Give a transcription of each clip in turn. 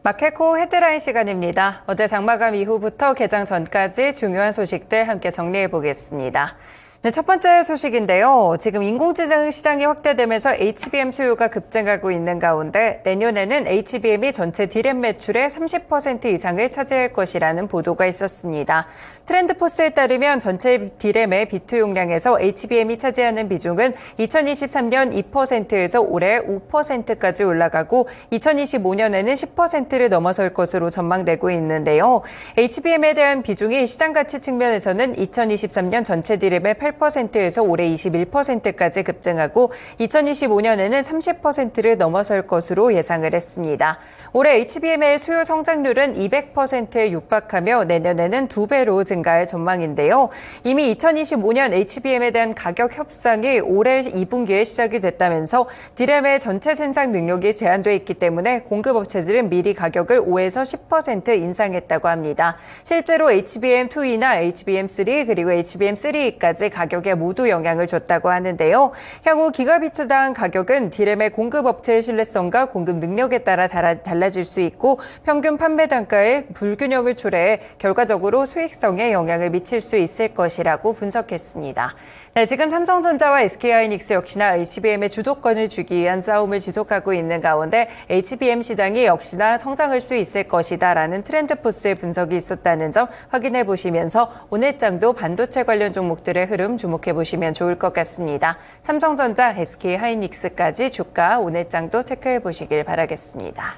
마케코 헤드라인 시간입니다. 어제 장마감 이후부터 개장 전까지 중요한 소식들 함께 정리해 보겠습니다. 네, 첫 번째 소식인데요. 지금 인공지능 시장이 확대되면서 HBM 수요가 급증하고 있는 가운데 내년에는 HBM이 전체 D램 매출의 30% 이상을 차지할 것이라는 보도가 있었습니다. 트렌드포스에 따르면 전체 D램의 비트 용량에서 HBM이 차지하는 비중은 2023년 2%에서 올해 5%까지 올라가고 2025년에는 10%를 넘어설 것으로 전망되고 있는데요. HBM에 대한 비중이 시장 가치 측면에서는 2023년 전체 D램의 8%에서 올해 21%까지 급증하고 2025년에는 30%를 넘어설 것으로 예상을 했습니다. 올해 HBM의 수요 성장률은 200%에 육박하며 내년에는 2배로 증가할 전망인데요. 이미 2025년 HBM에 대한 가격 협상이 올해 2분기에 시작이 됐다면서 D램의 전체 생산 능력이 제한돼 있기 때문에 공급업체들은 미리 가격을 5에서 10% 인상했다고 합니다. 실제로 HBM2E나 HBM3 그리고 HBM3E까지 가격에 모두 영향을 줬다고 하는데요. 향후 기가비트당 가격은 D램의 공급업체의 신뢰성과 공급 능력에 따라 달라질 수 있고 평균 판매 단가의 불균형을 초래해 결과적으로 수익성에 영향을 미칠 수 있을 것이라고 분석했습니다. 네, 지금 삼성전자와 SK하이닉스 역시나 HBM의 주도권을 주기 위한 싸움을 지속하고 있는 가운데 HBM 시장이 역시나 성장할 수 있을 것이다라는 트렌드포스의 분석이 있었다는 점 확인해 보시면서 오늘장도 반도체 관련 종목들의 흐름 주목해 보시면 좋을 것 같습니다. 삼성전자, SK하이닉스까지 주가 오늘장도 체크해 보시길 바라겠습니다.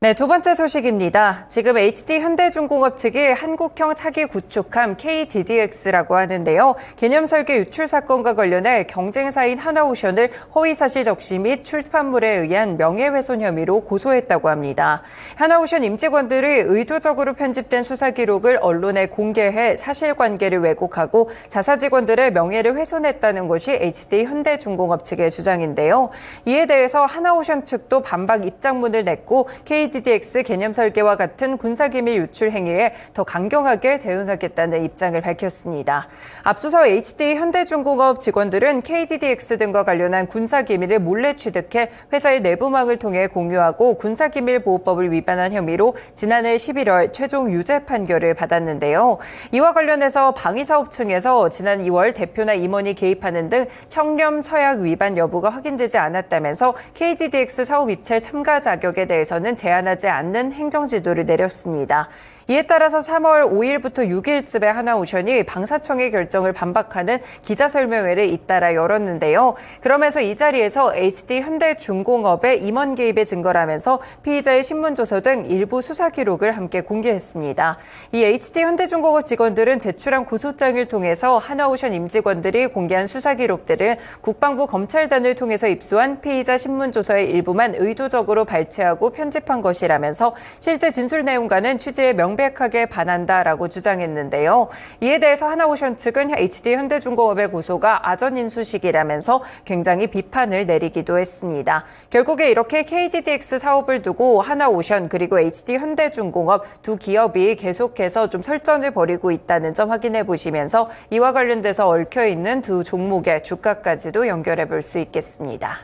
네, 두 번째 소식입니다. 지금 HD현대중공업 측이 한국형 차기 구축함 KDDX라고 하는데요. 개념 설계 유출 사건과 관련해 경쟁사인 하나오션을 허위사실 적시 및 출판물에 의한 명예훼손 혐의로 고소했다고 합니다. 하나오션 임직원들이 의도적으로 편집된 수사 기록을 언론에 공개해 사실관계를 왜곡하고 자사 직원들의 명예를 훼손했다는 것이 HD현대중공업 측의 주장인데요. 이에 대해서 하나오션 측도 반박 입장문을 냈고 KDDX 개념 설계와 같은 군사기밀 유출 행위에 더 강경하게 대응하겠다는 입장을 밝혔습니다. 앞서서 HD현대중공업 직원들은 KDDX 등과 관련한 군사기밀을 몰래 취득해 회사의 내부망을 통해 공유하고 군사기밀보호법을 위반한 혐의로 지난해 11월 최종 유죄 판결을 받았는데요. 이와 관련해서 방위사업 층에서 지난 2월 대표나 임원이 개입하는 등 청렴 서약 위반 여부가 확인되지 않았다면서 KDDX 사업 입찰 참가 자격에 대해서는 제한하지 않는 행정지도를 내렸습니다. 이에 따라서 3월 5일부터 6일쯤에 하나오션이 방사청의 결정을 반박하는 기자설명회를 잇따라 열었는데요. 그러면서 이 자리에서 HD현대중공업의 임원 개입의 증거라면서 피의자의 신문조서 등 일부 수사 기록을 함께 공개했습니다. 이 HD현대중공업 직원들은 제출한 고소장을 통해서 하나오션 임직원들이 공개한 수사 기록들은 국방부 검찰단을 통해서 입수한 피의자 신문조서의 일부만 의도적으로 발췌하고 편집한 것이라면서 실제 진술 내용과는 취지에 명백하게 반한다라고 주장했는데요. 이에 대해서 하나오션 측은 HD현대중공업의 고소가 아전인수식이라면서 굉장히 비판을 내리기도 했습니다. 결국에 이렇게 KDDX 사업을 두고 하나오션 그리고 HD현대중공업 두 기업이 계속해서 좀 설전을 벌이고 있다는 점 확인해 보시면서 이와 관련돼서 얽혀있는 두 종목의 주가까지도 연결해 볼 수 있겠습니다.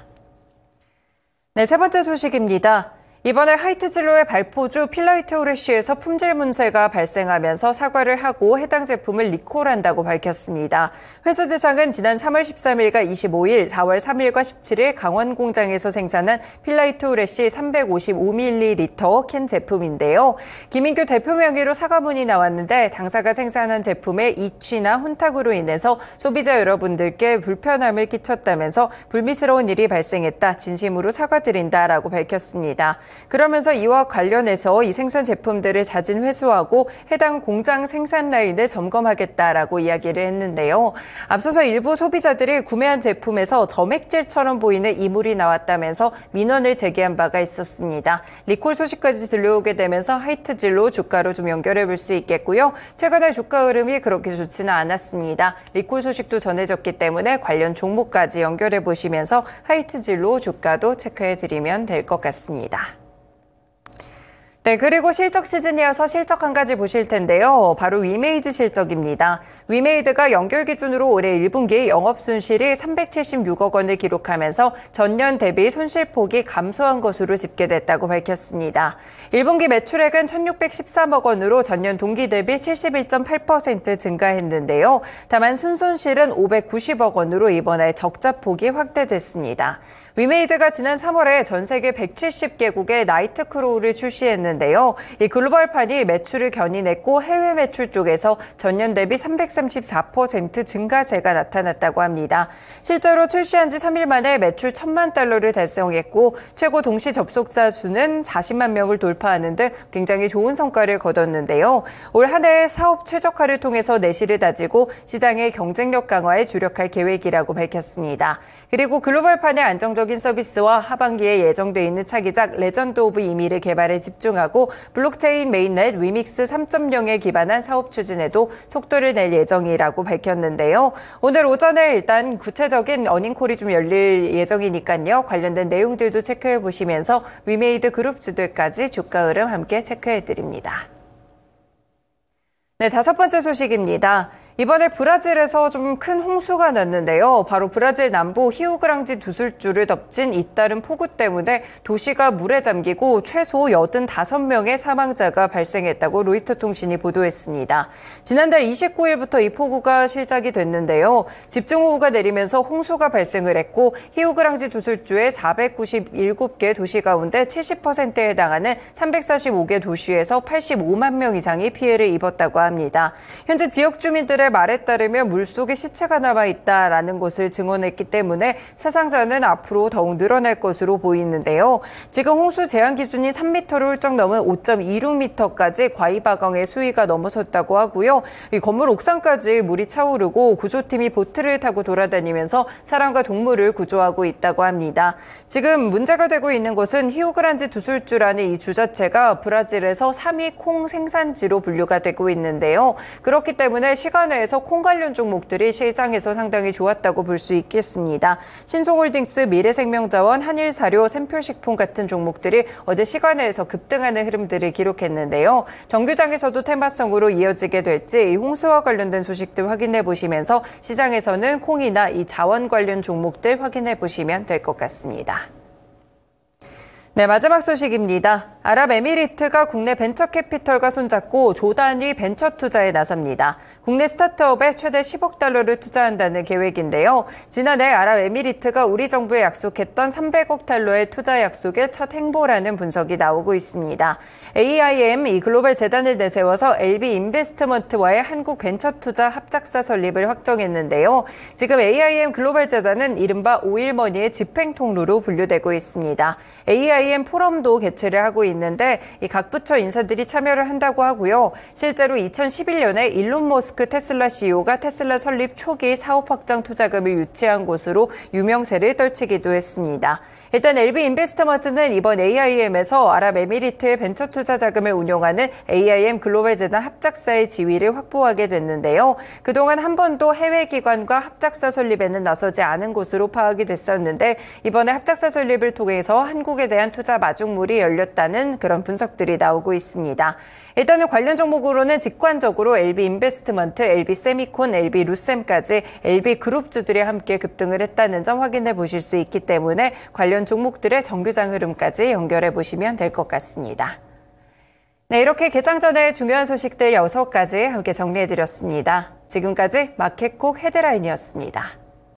네, 세 번째 소식입니다. 이번에 하이트진로의 발포주 필라이트 후레쉬에서 품질 문제가 발생하면서 사과를 하고 해당 제품을 리콜한다고 밝혔습니다. 회수 대상은 지난 3월 13일과 25일, 4월 3일과 17일 강원 공장에서 생산한 필라이트 후레쉬 355ml 캔 제품인데요. 김인규 대표 명의로 사과문이 나왔는데 당사가 생산한 제품의 이취나 혼탁으로 인해서 소비자 여러분들께 불편함을 끼쳤다면서 불미스러운 일이 발생했다. 진심으로 사과드린다라고 밝혔습니다. 그러면서 이와 관련해서 이 생산 제품들을 자진 회수하고 해당 공장 생산 라인을 점검하겠다라고 이야기를 했는데요. 앞서서 일부 소비자들이 구매한 제품에서 점액질처럼 보이는 이물이 나왔다면서 민원을 제기한 바가 있었습니다. 리콜 소식까지 들려오게 되면서 하이트진로 주가로 좀 연결해 볼 수 있겠고요. 최근에 주가 흐름이 그렇게 좋지는 않았습니다. 리콜 소식도 전해졌기 때문에 관련 종목까지 연결해 보시면서 하이트진로 주가도 체크해 드리면 될 것 같습니다. 네, 그리고 실적 시즌이어서 실적 한 가지 보실 텐데요. 바로 위메이드 실적입니다. 위메이드가 연결 기준으로 올해 1분기 영업순실이 376억 원을 기록하면서 전년 대비 손실폭이 감소한 것으로 집계됐다고 밝혔습니다. 1분기 매출액은 1,613억 원으로 전년 동기 대비 71.8% 증가했는데요. 다만 순손실은 590억 원으로 이번에 적자폭이 확대됐습니다. 위메이드가 지난 3월에 전 세계 170개국의 나이트크로우를 출시했는데요. 이 글로벌판이 매출을 견인했고 해외 매출 쪽에서 전년 대비 334% 증가세가 나타났다고 합니다. 실제로 출시한 지 3일 만에 매출 1,000만 달러를 달성했고 최고 동시 접속자 수는 40만 명을 돌파하는 등 굉장히 좋은 성과를 거뒀는데요. 올 한 해 사업 최적화를 통해서 내실을 다지고 시장의 경쟁력 강화에 주력할 계획이라고 밝혔습니다. 그리고 글로벌판의 안정적인 서비스와 하반기에 예정돼 있는 차기작 레전드 오브 이미를 개발에 집중하고 블록체인 메인넷 위믹스 3.0에 기반한 사업 추진에도 속도를 낼 예정이라고 밝혔는데요. 오늘 오전에 일단 구체적인 어닝콜이 좀 열릴 예정이니까요. 관련된 내용들도 체크해 보시면서 위메이드 그룹주들까지 주가 흐름 함께 체크해 드립니다. 네, 다섯 번째 소식입니다. 이번에 브라질에서 좀 큰 홍수가 났는데요. 바로 브라질 남부 히우그랑지 두술주를 덮친 잇따른 폭우 때문에 도시가 물에 잠기고 최소 85명의 사망자가 발생했다고 로이터 통신이 보도했습니다. 지난달 29일부터 이 폭우가 시작이 됐는데요. 집중호우가 내리면서 홍수가 발생을 했고 히우그랑지 두술주의 497개 도시 가운데 70%에 해당하는 345개 도시에서 85만 명 이상이 피해를 입었다고 합니다. 현재 지역 주민들의 말에 따르면 물속에 시체가 남아있다라는 것을 증언했기 때문에 사상자는 앞으로 더욱 늘어날 것으로 보이는데요. 지금 홍수 제한 기준이 3m를 훌쩍 넘은 5.26m까지 과이바강의 수위가 넘어섰다고 하고요. 이 건물 옥상까지 물이 차오르고 구조팀이 보트를 타고 돌아다니면서 사람과 동물을 구조하고 있다고 합니다. 지금 문제가 되고 있는 것은 히우그란지 두술주라는 이 주 자체가 브라질에서 3위 콩 생산지로 분류가 되고 있는데요. 그렇기 때문에 시간 내에서 콩 관련 종목들이 시장에서 상당히 좋았다고 볼 수 있겠습니다. 신송홀딩스, 미래생명자원, 한일사료, 샘표식품 같은 종목들이 어제 시간에서 급등하는 흐름들을 기록했는데요. 정규장에서도 테마성으로 이어지게 될지 이 홍수와 관련된 소식들 확인해 보시면서 시장에서는 콩이나 이 자원 관련 종목들 확인해 보시면 될 것 같습니다. 네, 마지막 소식입니다. 아랍에미리트가 국내 벤처캐피털과 손잡고 조단위 벤처 투자에 나섭니다. 국내 스타트업에 최대 10억 달러를 투자한다는 계획인데요. 지난해 아랍에미리트가 우리 정부에 약속했던 300억 달러의 투자 약속의 첫 행보라는 분석이 나오고 있습니다. AIM 이 글로벌 재단을 내세워서 LB 인베스트먼트와의 한국 벤처 투자 합작사 설립을 확정했는데요. 지금 AIM 글로벌 재단은 이른바 오일머니의 집행 통로로 분류되고 있습니다. AIM 포럼도 개최를 하고 있는데 이 각 부처 인사들이 참여를 한다고 하고요. 실제로 2011년에 일론 머스크 테슬라 CEO가 테슬라 설립 초기 사업 확장 투자금을 유치한 곳으로 유명세를 떨치기도 했습니다. 일단 LB 인베스트먼트는 이번 AIM에서 아랍에미리트의 벤처 투자 자금을 운용하는 AIM 글로벌 재단 합작사의 지위를 확보하게 됐는데요. 그동안 한 번도 해외 기관과 합작사 설립에는 나서지 않은 것으로 파악이 됐었는데 이번에 합작사 설립을 통해서 한국에 대한 투자 마중물이 열렸다는 그런 분석들이 나오고 있습니다. 일단은 관련 종목으로는 직관적으로 LB 인베스트먼트, LB 세미콘, LB 루셈까지 LB 그룹주들이 함께 급등을 했다는 점 확인해 보실 수 있기 때문에 관련 종목들의 정규장 흐름까지 연결해 보시면 될 것 같습니다. 네, 이렇게 개장 전에 중요한 소식들 6가지 함께 정리해 드렸습니다. 지금까지 마켓콕 헤드라인이었습니다.